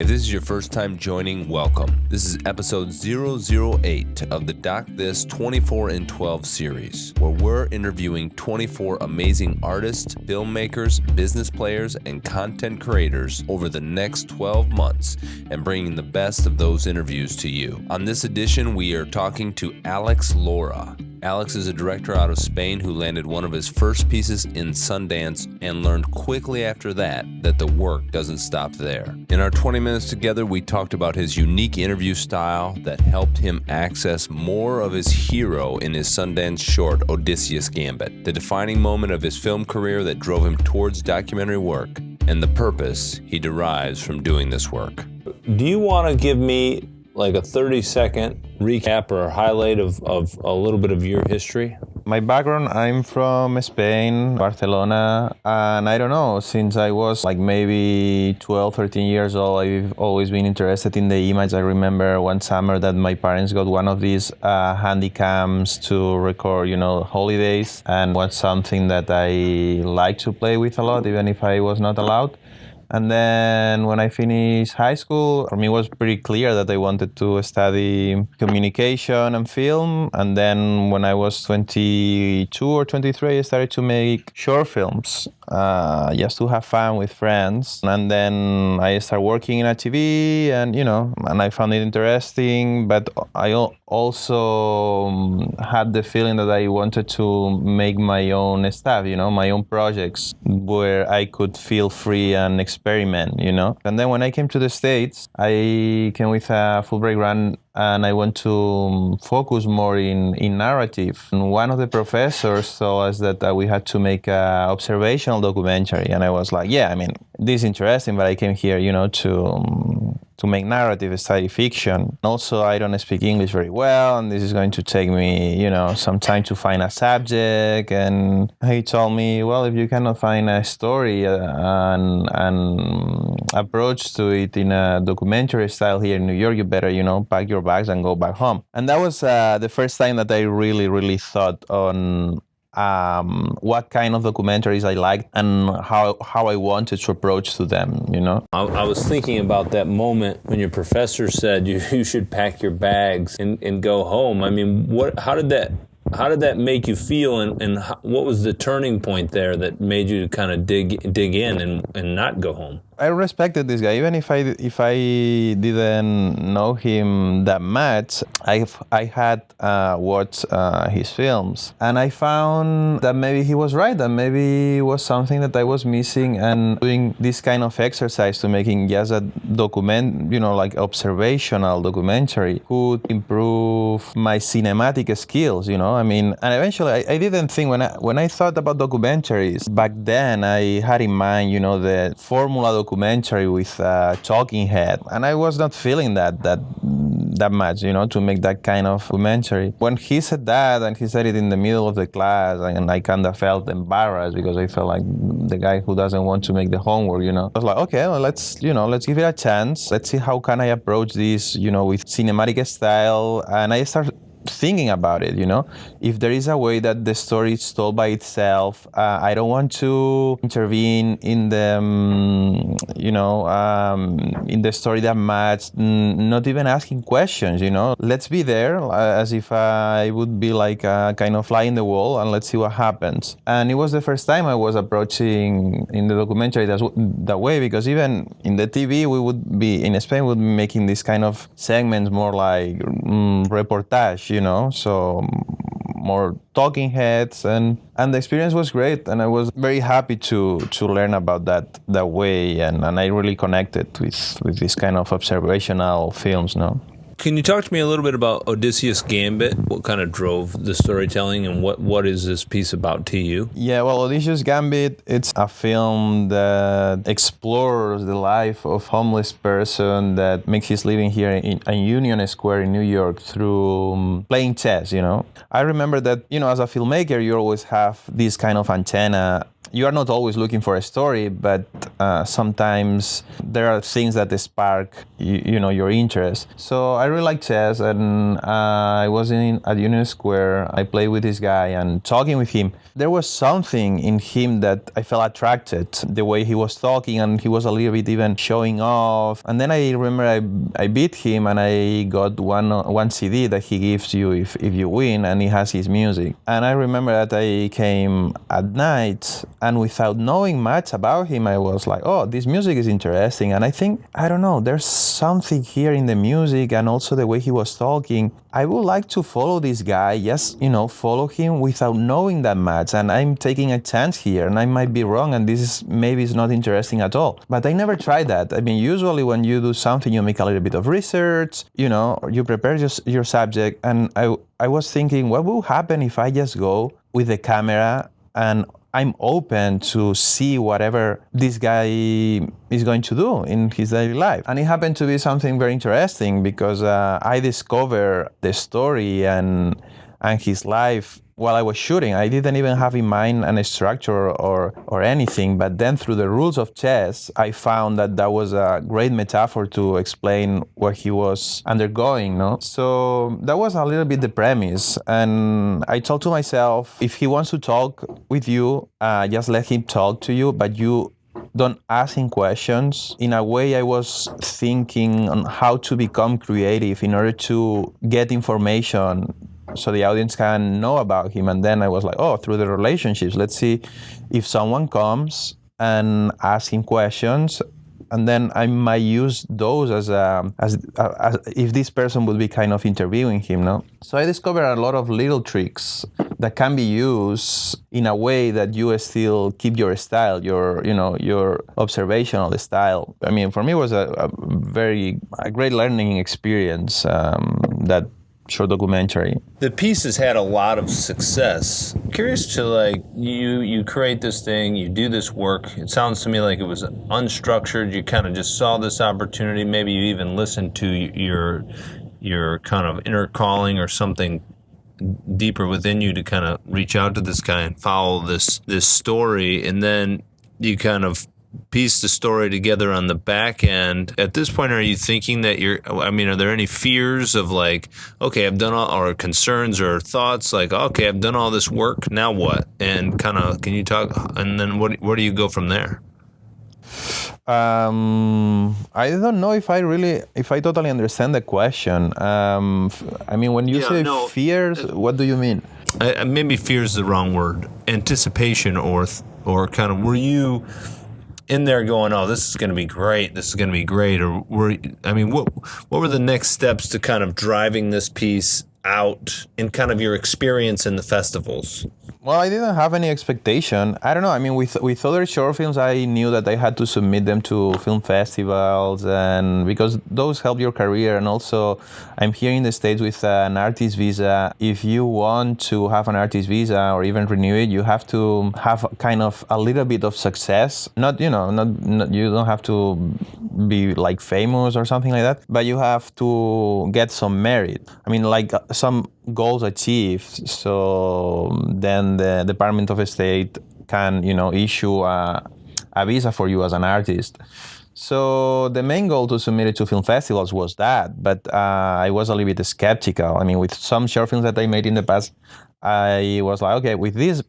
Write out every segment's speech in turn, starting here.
If this is your first time joining, welcome. This is episode 008 of the Doc This 24 in 12 series, where we're interviewing 24 amazing artists, filmmakers, business players, and content creators over the next 12 months and bringing the best of those interviews to you. On this edition, we are talking to Alex Lora. Alex is a director out of Spain who landed one of his first pieces in Sundance and learned quickly after that the work doesn't stop there. In our 20 minutes together, we talked about his unique interview style that helped him access more of his hero in his Sundance short, Odysseus Gambit, the defining moment of his film career that drove him towards documentary work, and the purpose he derives from doing this work. Do you want to give me like a 30-second recap or highlight of a little bit of your history? My background, I'm from Spain, Barcelona, and I don't know, since I was like maybe 12, 13 years old, I've always been interested in the image. I remember one summer that my parents got one of these handy cams to record, holidays, and was something that I like to play with a lot, even if I was not allowed. And then when I finished high school, for me it was pretty clear that I wanted to study communication and film. And then when I was 22 or 23, I started to make short films just to have fun with friends. And then I started working in a TV and, and I found it interesting. But I also had the feeling that I wanted to make my own stuff, my own projects where I could feel free and experiment, And then when I came to the States, I came with a Fulbright grant and I want to focus more in narrative. And one of the professors told us that we had to make an observational documentary. And I was like, this is interesting, but I came here, to make narrative, study fiction. Also, I don't speak English very well, and this is going to take me, some time to find a subject. And he told me, well, if you cannot find a story and approach to it in a documentary style here in New York, you better, pack your bags and go back home. And that was the first time that I really, really thought on what kind of documentaries I liked and how I wanted to approach to them, I was thinking about that moment when your professor said you should pack your bags and go home. I mean, how did that make you feel, and what was the turning point there that made you kind of dig in and not go home? I respected this guy, even if I didn't know him that much. I had watched his films, and I found that maybe he was right, that maybe it was something that I was missing, and doing this kind of exercise to making just a document, like observational documentary, could improve my cinematic skills, and eventually I didn't think, when I thought about documentaries back then, I had in mind, the formula documentary with a talking head, and I was not feeling that much, to make that kind of documentary. When he said that, and he said it in the middle of the class, and I kind of felt embarrassed because I felt like the guy who doesn't want to make the homework, I was like, okay, well, let's give it a chance. Let's see how can I approach this, with cinematic style. And I started thinking about it, if there is a way that the story is told by itself. I don't want to intervene in the in the story that much, not even asking questions, let's be there as if I would be like a kind of fly in the wall, and let's see what happens. And it was the first time I was approaching in the documentary that way, because even in the TV, we would be in Spain, we would be making this kind of segments more like reportage, so more talking heads, and the experience was great, and I was very happy to learn about that way, and I really connected with this kind of observational films, Can you talk to me a little bit about Odysseus Gambit? What kind of drove the storytelling, and what is this piece about to you? Yeah, well, Odysseus Gambit, it's a film that explores the life of a homeless person that makes his living here in Union Square in New York through playing chess, I remember that, as a filmmaker, you always have this kind of antenna you are not always looking for a story, but sometimes there are things that spark your interest. So I really like chess, and I was at Union Square. I played with this guy, and talking with him, there was something in him that I felt attracted. The way he was talking, and he was a little bit even showing off. And then I remember I beat him, and I got one CD that he gives you if you win, and he has his music. And I remember that I came at night, and without knowing much about him, I was like, oh, this music is interesting. And I think, I don't know, there's something here in the music and also the way he was talking. I would like to follow this guy, yes, follow him without knowing that much. And I'm taking a chance here, and I might be wrong, and maybe it's not interesting at all. But I never tried that. I mean, usually when you do something, you make a little bit of research, you prepare your subject. And I was thinking, what will happen if I just go with the camera and I'm open to see whatever this guy is going to do in his daily life? And it happened to be something very interesting, because I discovered the story and his life while I was shooting. I didn't even have in mind a structure or anything, but then through the rules of chess, I found that was a great metaphor to explain what he was undergoing, no? So that was a little bit the premise, and I told to myself, if he wants to talk with you, just let him talk to you, but you don't ask him questions. In a way, I was thinking on how to become creative in order to get information so the audience can know about him. And then I was like, through the relationships, let's see if someone comes and asks him questions, and then I might use those as if this person would be kind of interviewing him, no? So I discovered a lot of little tricks that can be used in a way that you still keep your style, your observational style. I mean, for me, it was a great learning experience, that short documentary. The piece has had a lot of success. Curious to you create this thing, you do this work. It sounds to me like it was unstructured. You kind of just saw this opportunity. Maybe you even listened to your kind of inner calling or something deeper within you to kind of reach out to this guy and follow this story, and then you kind of piece the story together on the back end. At this point, are you thinking that are there any fears of okay, I've done all, or concerns or thoughts okay, I've done all this work, now what? And kind of, can you talk, and then where do you go from there? I don't know if I totally understand the question. When you say fears, what do you mean? Maybe fear is the wrong word. Anticipation or kind of, were you in there going, oh, this is going to be great, or what were the next steps to kind of driving this piece out in kind of your experience in the festivals? Well, I didn't have any expectation. I don't know. I mean, with other short films, I knew that I had to submit them to film festivals, and because those help your career. And also, I'm here in the States with an artist visa. If you want to have an artist visa or even renew it, you have to have kind of a little bit of success. Not you don't have to be famous or something like that, but you have to get some merit. I mean, some goals achieved, so then the Department of State can issue a visa for you as an artist. So the main goal to submit it to film festivals was that, but I was a little bit skeptical. I mean, with some short films that I made in the past, I was like, okay, with this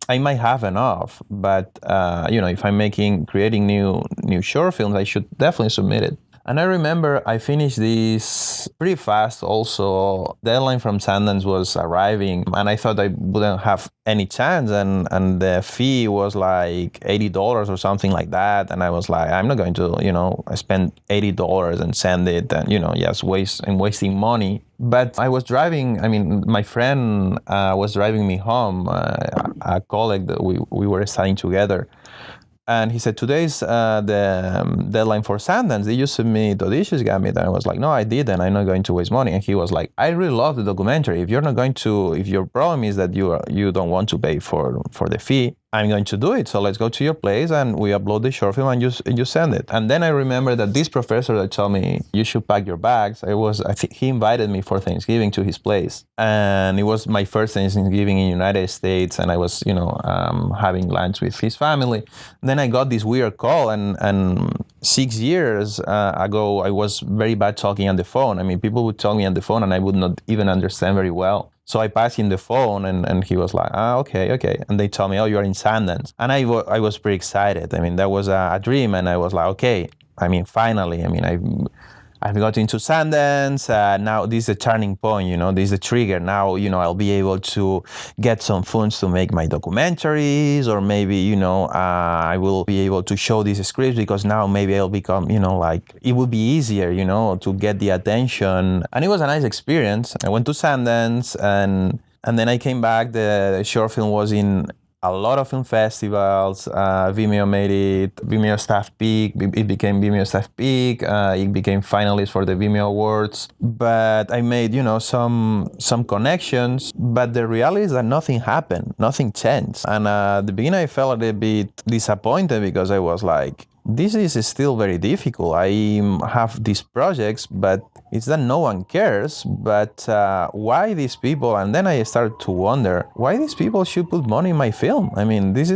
I might have enough, but if I'm creating new short films, I should definitely submit it. And I remember I finished this pretty fast also. Deadline from Sundance was arriving, and I thought I wouldn't have any chance, and the fee was like $80 or something like that. And I was like, I'm not going to, spend $80 and send it and, just wasting money. But I was driving, my friend was driving me home, a colleague that we were studying together. And he said, today's the deadline for Sundance. Did you submit Odysseus Gambit? And I was like, no, I didn't. I'm not going to waste money. And he was like, I really love the documentary. If your problem is that you don't want to pay for the fee, I'm going to do it. So let's go to your place and we upload the short film and you send it. And then I remember that this professor that told me you should pack your bags. I think he invited me for Thanksgiving to his place, and it was my first Thanksgiving in the United States. And I was, having lunch with his family. And then I got this weird call, and 6 years ago I was very bad talking on the phone. I mean, people would talk me on the phone and I would not even understand very well. So I passed him the phone, and he was like, okay. And they told me, oh, you are in Sundance. And I was pretty excited. I mean, that was a dream. And I was like, okay, I mean, finally, I mean, I've got into Sundance. Now this is a turning point, this is a trigger. Now, I'll be able to get some funds to make my documentaries, or maybe, I will be able to show these scripts because now maybe I'll become, it will be easier, to get the attention. And it was a nice experience. I went to Sundance and then I came back. The short film was in a lot of film festivals. Vimeo made it Vimeo Staff Peak. It became Vimeo Staff Peak. It became finalist for the Vimeo Awards. But I made, some connections. But the reality is that nothing happened. Nothing changed. And at the beginning, I felt a little bit disappointed because I was like, this is still very difficult. I have these projects, but it's that no one cares. But why these people? And then I started to wonder why these people should put money in my film. I mean, this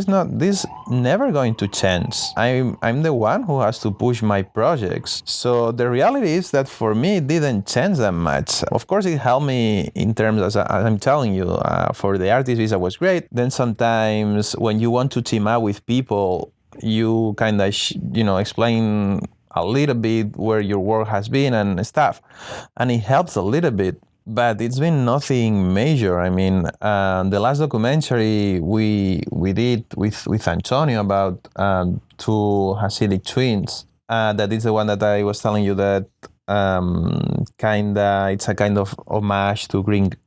never going to change. I'm the one who has to push my projects. So the reality is that for me, it didn't change that much. Of course, it helped me in terms, as I'm telling you, for the artist visa was great. Then sometimes when you want to team up with people, you kind of, explain a little bit where your work has been and stuff. And it helps a little bit, but it's been nothing major. I mean, the last documentary we did with Antonio about two Hasidic twins, that is the one that I was telling you that it's a kind of homage to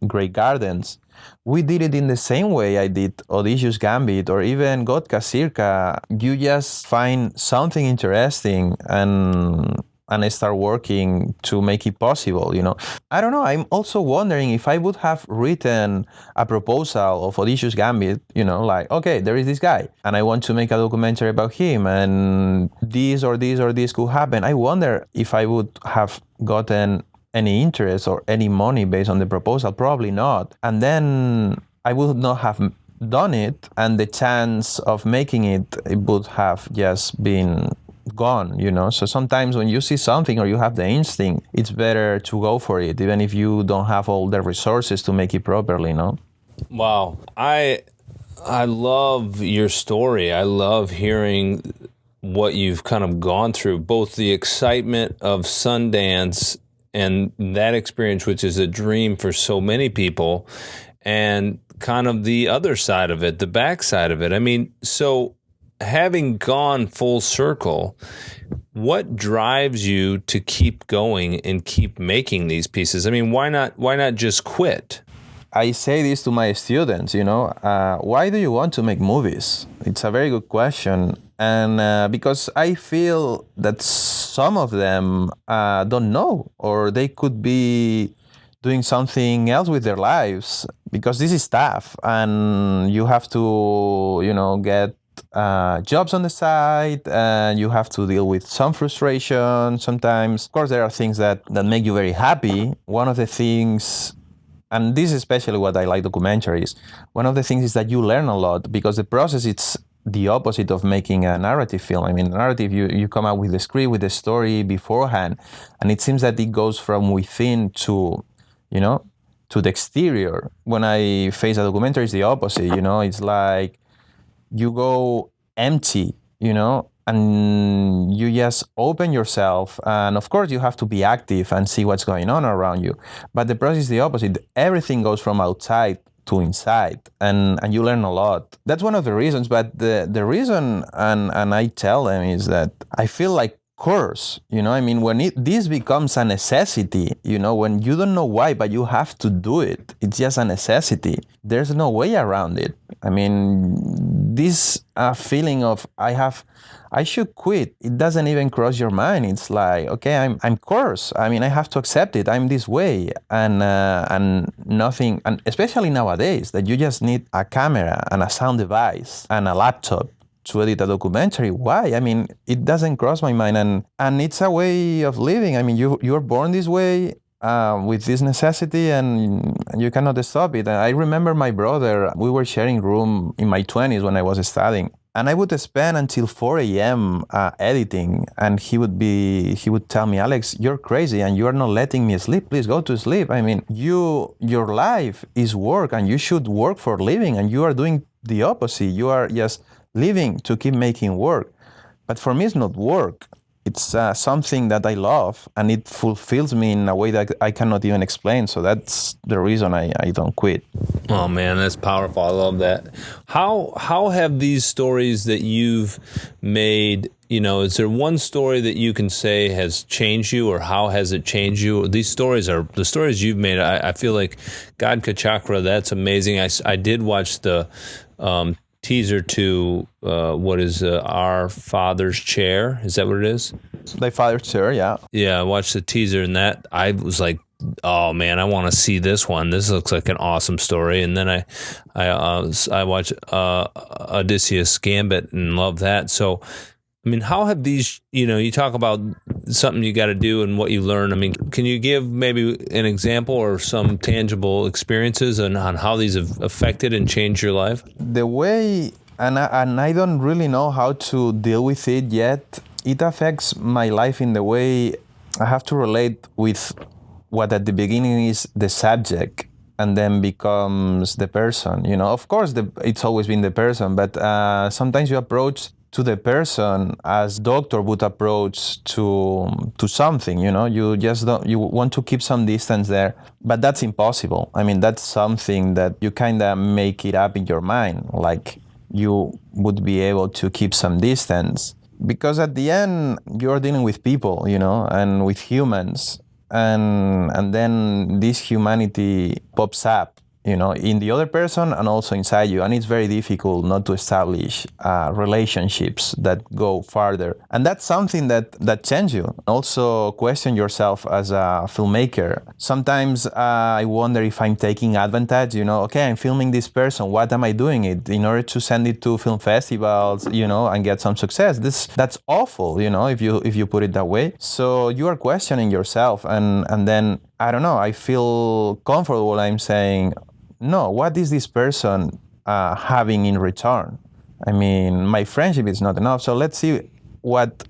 Grey Gardens. We did it in the same way I did Odysseus Gambit or even Gotka Circa. You just find something interesting and I start working to make it possible, I don't know. I'm also wondering if I would have written a proposal of Odysseus Gambit, like, okay, there is this guy and I want to make a documentary about him and this or this or this could happen. I wonder if I would have gotten any interest or any money based on the proposal. Probably not. And then I would not have done it, and the chance of making it would have just been gone, So sometimes when you see something or you have the instinct, it's better to go for it, even if you don't have all the resources to make it properly, Wow. I love your story. I love hearing what you've kind of gone through, both the excitement of Sundance and that experience, which is a dream for so many people, and kind of the other side of it, the backside of it. I mean, so having gone full circle, what drives you to keep going and keep making these pieces? I mean, why not just quit? I say this to my students, why do you want to make movies? It's a very good question. And because I feel that some of them don't know, or they could be doing something else with their lives, because this is tough and you have to, get jobs on the side, and you have to deal with some frustration sometimes. Of course, there are things that make you very happy. One of the things, and this is especially what I like documentaries, one of the things is that you learn a lot, because the process, it's the opposite of making a narrative film. I mean, narrative, you come up with the script, with the story beforehand, and it seems that it goes from within to the exterior. When I face a documentary, it's the opposite, it's like you go empty, and you just open yourself. And of course, you have to be active and see what's going on around you. But the process is the opposite. Everything goes from outside to inside, and you learn a lot. That's one of the reasons. But the reason, and I tell them, is that I feel like course, I mean, when this becomes a necessity, when you don't know why, but you have to do it, it's just a necessity. There's no way around it. I mean, this feeling of I should quit. It doesn't even cross your mind. It's like, okay, I'm cursed. I mean, I have to accept it. I'm this way, and nothing. And especially nowadays, that you just need a camera and a sound device and a laptop to edit a documentary. Why? I mean, it doesn't cross my mind, and it's a way of living. I mean, you're born this way. With this necessity, and you cannot stop it. And I remember my brother, we were sharing room in my 20s when I was studying, and I would spend until 4 a.m. Editing, and he would tell me, Alex, you're crazy and you are not letting me sleep. Please go to sleep. I mean, your life is work, and you should work for a living, and you are doing the opposite. You are just living to keep making work. But for me, it's not work. It's something that I love, and it fulfills me in a way that I cannot even explain. So that's the reason I don't quit. Oh man, that's powerful. I love that. How have these stories that you've made, is there one story that you can say has changed you, or how has it changed you? These stories are the stories you've made. I feel like God Ka Chakra, that's amazing. I did watch the teaser to what is Our Father's Chair. Is that what it is? Thy Father's Chair, yeah. Yeah, I watched the teaser, and that I was like, oh man, I want to see this one. This looks like an awesome story. And then I watched Odysseus Gambit and love that. So, I mean, how have these, you talk about something you got to do and what you learn. I mean, can you give maybe an example or some tangible experiences on how these have affected and changed your life? The way, and I don't really know how to deal with it yet, it affects my life in the way I have to relate with what at the beginning is the subject and then becomes the person. Of course, it's always been the person, but sometimes you approach to the person as doctor would approach to something. You just don't, you want to keep some distance there, but that's impossible. I mean, that's something that you kind of make it up in your mind, like you would be able to keep some distance, because at the end you're dealing with people, and with humans, and then this humanity pops up, in the other person and also inside you. And it's very difficult not to establish relationships that go farther. And that's something that changes you. Also question yourself as a filmmaker. Sometimes I wonder if I'm taking advantage, okay, I'm filming this person. What am I doing it in order to send it to film festivals, and get some success? That's awful, if you put it that way. So you are questioning yourself, and then, I don't know, I feel comfortable. I'm saying, no, what is this person having in return? I mean, my friendship is not enough. So let's see what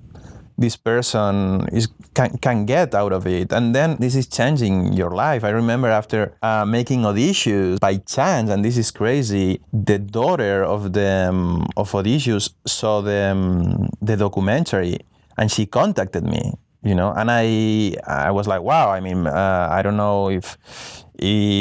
this person can get out of it. And then this is changing your life. I remember after making Odysseus, by chance, and this is crazy, the daughter of Odysseus saw the documentary, and she contacted me. And I was like, wow. I mean, I don't know if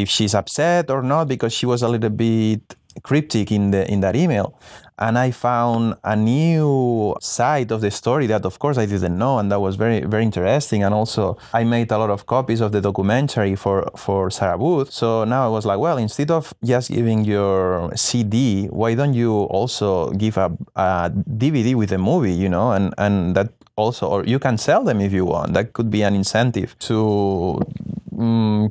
she's upset or not, because she was a little bit cryptic in that email. And I found a new side of the story that, of course, I didn't know, and that was very, very interesting. And also, I made a lot of copies of the documentary for Sarah Booth. So now I was like, well, instead of just giving your CD, why don't you also give a DVD with the movie, and that also, or you can sell them if you want. That could be an incentive to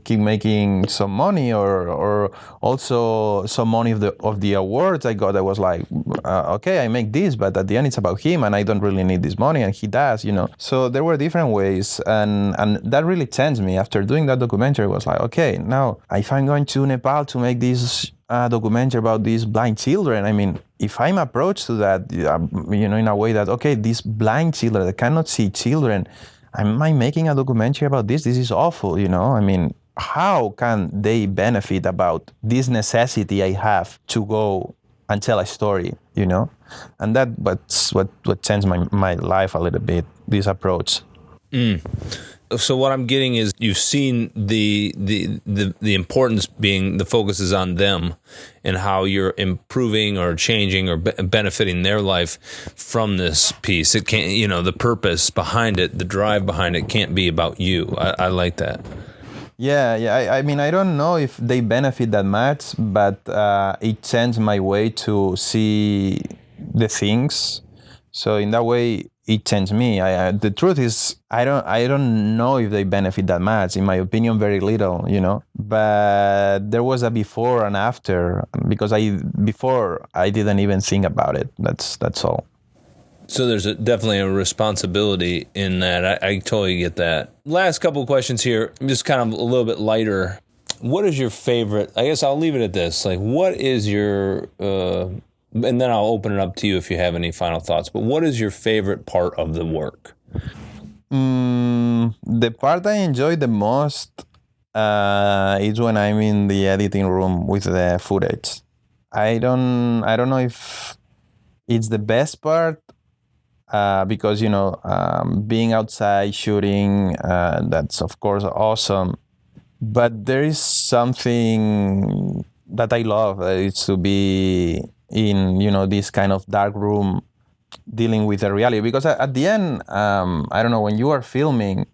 keep making some money, or also some money of the awards I got. I was like, okay, I make this, but at the end it's about him, and I don't really need this money, and he does, So there were different ways, and that really changed me. After doing that documentary, I was like, okay, now if I'm going to Nepal to make this documentary about these blind children, I mean, if I'm approached to that, in a way that, okay, these blind children that cannot see children, am I making a documentary about this? This is awful, I mean, how can they benefit about this necessity I have to go and tell a story, And that's what changed my life a little bit, this approach. So what I'm getting is you've seen the importance being the focus is on them and how you're improving or changing or benefiting their life from this piece. It can't, the purpose behind it, the drive behind it can't be about you. I like that. Yeah. I mean, I don't know if they benefit that much, but it changed my way to see the things. So in that way, it changed me. The truth is, I don't know if they benefit that much. In my opinion, very little, you know. But there was a before and after, because before I didn't even think about it. That's all. So there's definitely a responsibility in that. I totally get that. Last couple of questions here, just kind of a little bit lighter. What is your favorite? I guess I'll leave it at this. Like, what is your, and then I'll open it up to you if you have any final thoughts. But what is your favorite part of the work? The part I enjoy the most is when I'm in the editing room with the footage. I don't know if it's the best part. Because, being outside shooting, that's of course awesome. But there is something that I love. It's to be in, this kind of dark room dealing with the reality. Because at the end, I don't know, when you are filming,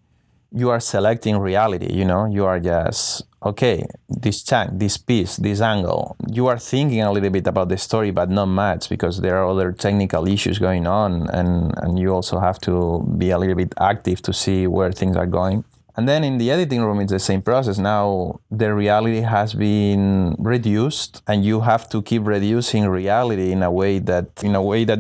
you are selecting reality, you are just, okay, this chunk, this piece, this angle. You are thinking a little bit about the story, but not much, because there are other technical issues going on, and you also have to be a little bit active to see where things are going. And then in the editing room, it's the same process. Now the reality has been reduced, and you have to keep reducing reality in a way that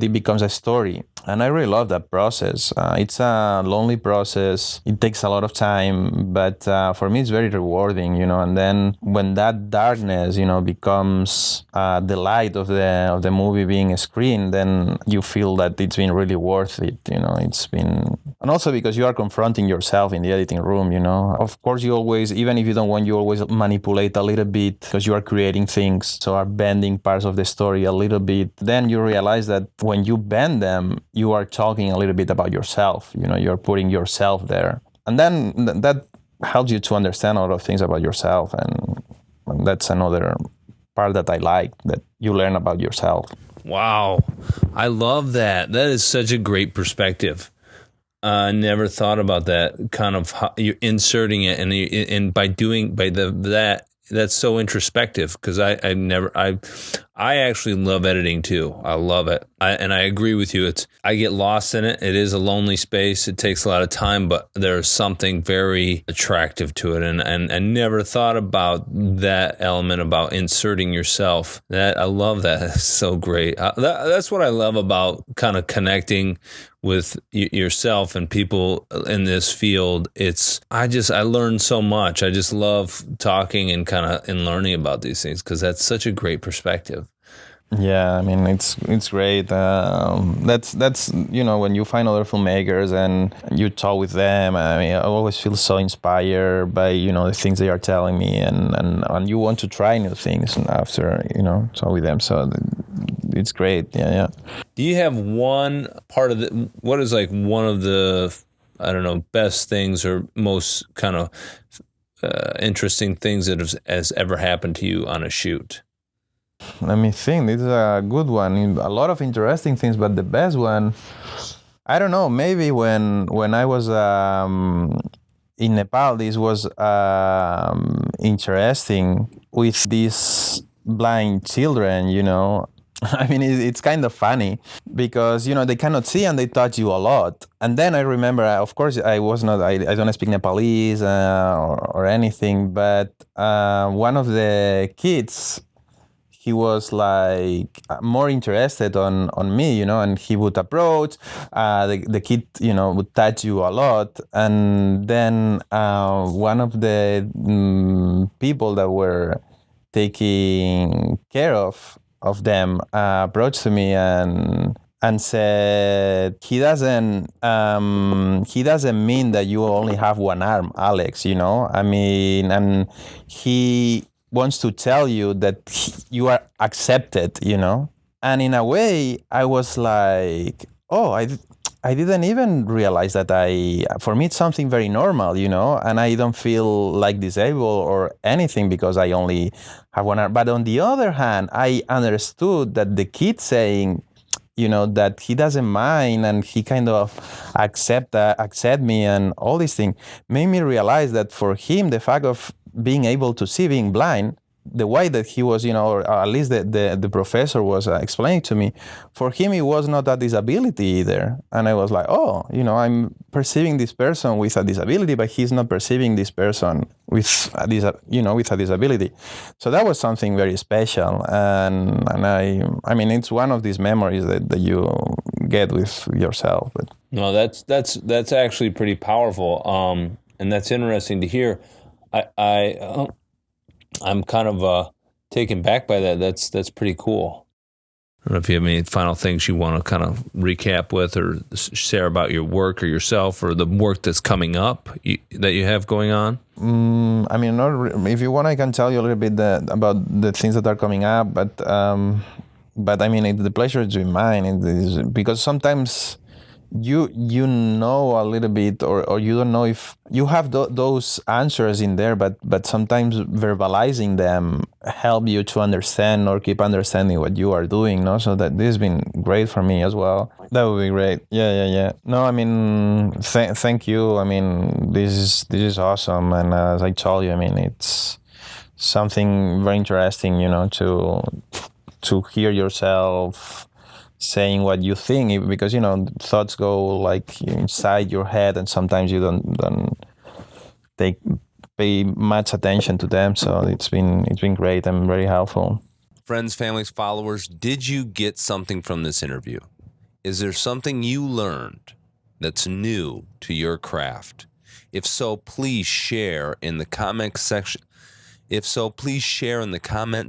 it becomes a story. And I really love that process. It's a lonely process. It takes a lot of time, but for me, it's very rewarding, And then when that darkness, becomes the light of the movie being screened, then you feel that it's been really worth it. It's been, and also because you are confronting yourself in the editing room. Of course, you always, even if you don't want, you always manipulate a little bit because you are creating things, so are bending parts of the story a little bit. Then you realize that when you bend them, you are talking a little bit about yourself. You're putting yourself there, and then that helps you to understand a lot of things about yourself, and that's another part that I like, that you learn about yourself. Wow, I love that. That is such a great perspective. I never thought about that, kind of how you're inserting it, and by that, that's so introspective, because I actually love editing too. I love it. And I agree with you. I get lost in it. It is a lonely space. It takes a lot of time, but there's something very attractive to it. And I never thought about that element about inserting yourself. I love that. It's so great. That's what I love about kind of connecting with yourself and people in this field. I learned so much. I just love talking and learning about these things, because that's such a great perspective. Yeah, I mean, it's great. That's when you find other filmmakers and you talk with them. I mean, I always feel so inspired by the things they are telling me, and you want to try new things after talk with them. So it's great. Yeah. Do you have one part of what is like one of the, I don't know, best things or most kind of interesting things that has ever happened to you on a shoot? Let me think. This is a good one. A lot of interesting things, but the best one, I don't know. Maybe when I was in Nepal, this was interesting with these blind children. I mean, it's kind of funny because, they cannot see and they touch you a lot. And then I remember, of course, I don't speak Nepalese or anything, but one of the kids, he was like more interested on me, and he would approach. The kid, would touch you a lot. And then one of the people that were taking care of them approached to me and said, he doesn't mean that you only have one arm, Alex, I mean, and he wants to tell you that you are accepted, And in a way, I was like, oh, I didn't even realize that for me, it's something very normal, and I don't feel like disabled or anything because I only have one arm. But on the other hand, I understood that the kid saying, that he doesn't mind, and he kind of accept me, and all these things made me realize that for him, the fact of being able to see, being blind, the way that he was, or at least the professor was explaining to me, for him it was not a disability either. And I was like, oh, I'm perceiving this person with a disability, but he's not perceiving this person with a disability. So that was something very special, and I mean, it's one of these memories that you get with yourself. But no, that's actually pretty powerful, and that's interesting to hear. I'm kind of taken back by that. That's pretty cool. I don't know if you have any final things you want to kind of recap with or share about your work or yourself or the work that's coming up that you have going on. I mean, if you want, I can tell you a little bit about the things that are coming up. But I mean, the pleasure is mine. It is, because sometimes you know a little bit, or you don't know if you have those answers in there, but sometimes verbalizing them help you to understand or keep understanding what you are doing, no? So that this has been great for me as well. That would be great. Yeah. No, I mean, thank you. I mean, this is awesome, and as I told you, I mean, it's something very interesting, to hear yourself saying what you think, because thoughts go like inside your head, and sometimes you don't pay much attention to them. So it's been great and very helpful. Friends, families, followers, did you get something from this interview? Is there something you learned that's new to your craft? If so, please share in the comment section.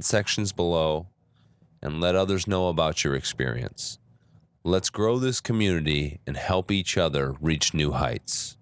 Sections below, and let others know about your experience. Let's grow this community and help each other reach new heights.